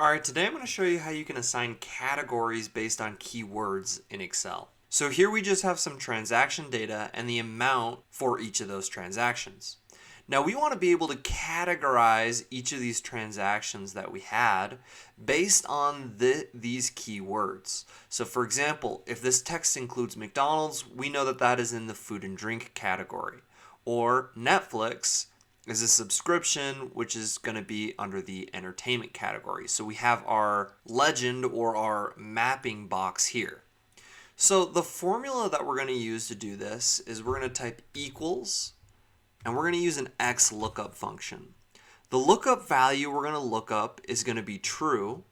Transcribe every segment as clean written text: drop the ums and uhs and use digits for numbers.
Alright, today I'm going to show you how you can assign categories based on keywords in Excel. So here we just have some transaction data and the amount for each of those transactions. Now we want to be able to categorize each of these transactions that we had based on these keywords. So for example, if this text includes McDonald's, we know that that is in the food and drink category. Or Netflix is a subscription, which is going to be under the entertainment category. So we have our legend or our mapping box here. So the formula that we're going to use to do this is we're going to type equals, and we're going to use an X lookup function. The lookup value we're going to look up is going to be true,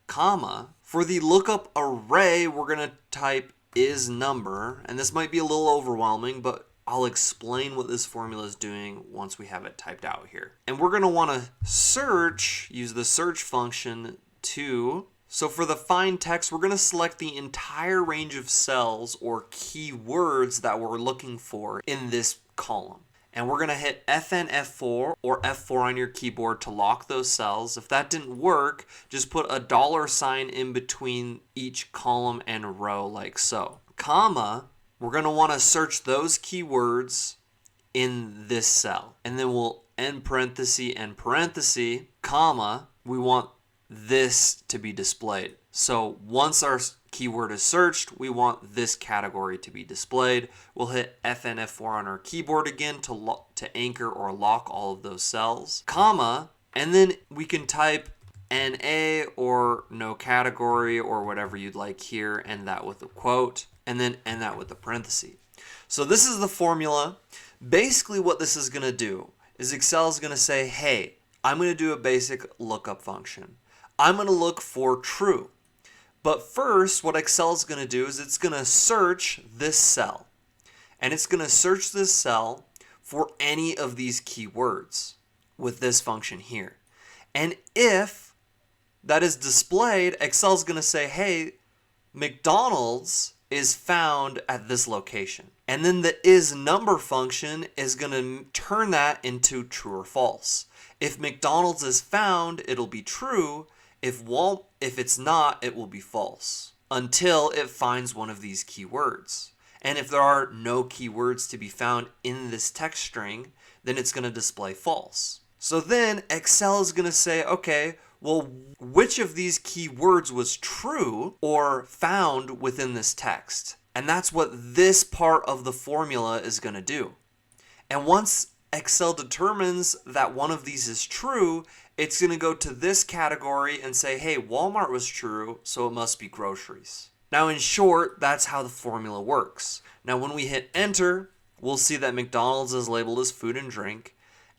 comma. For the lookup array, we're going to type is number, and this might be a little overwhelming, but I'll explain what this formula is doing once we have it typed out here. And we're going to want to search, use the search function to, so for the find text, we're going to select the entire range of cells or keywords that we're looking for in this column. And we're going to hit Fn F4 or F4 on your keyboard to lock those cells. If that didn't work, just put a $ in between each column and row like so. Comma. We're going to want to search those keywords in this cell. And then we'll end parenthesis, comma, we want this to be displayed. So once our keyword is searched, we want this category to be displayed. We'll hit Fn F4 on our keyboard again to anchor or lock all of those cells, comma, and then we can type NA or no category or whatever you'd like here, and that with a quote, and then end that with a parenthesis. So this is the formula. Basically what this is going to do is Excel is going to say, hey, I'm going to do a basic lookup function. I'm going to look for true. But first, what Excel is going to do is it's going to search this cell. And it's going to search this cell for any of these keywords with this function here. And if that is displayed, Excel is going to say, hey, McDonald's is found at this location. And then the isNumber function is going to turn that into true or false. If McDonald's is found, it'll be true. If it's not, it will be false until it finds one of these keywords. And if there are no keywords to be found in this text string, then it's going to display false. So then Excel is going to say, okay, well, which of these keywords was true or found within this text? And that's what this part of the formula is going to do. And once Excel determines that one of these is true, it's going to go to this category and say, hey, Walmart was true, so it must be groceries. Now, in short, that's how the formula works. Now, when we hit enter, we'll see that McDonald's is labeled as food and drink.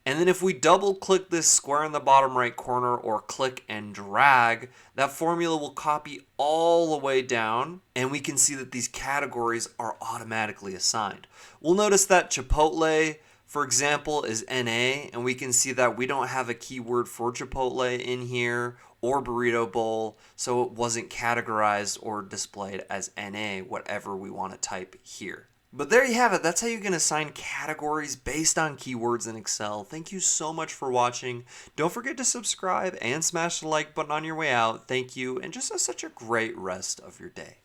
And then if we double click this square in the bottom right corner or click and drag, that formula will copy all the way down, and we can see that these categories are automatically assigned. We'll notice that Chipotle, for example, is NA, and we can see that we don't have a keyword for Chipotle in here or burrito bowl, so it wasn't categorized or displayed as NA, whatever we want to type here. But there you have it. That's how you can assign categories based on keywords in Excel. Thank you so much for watching. Don't forget to subscribe and smash the like button on your way out. Thank you, and just have such a great rest of your day.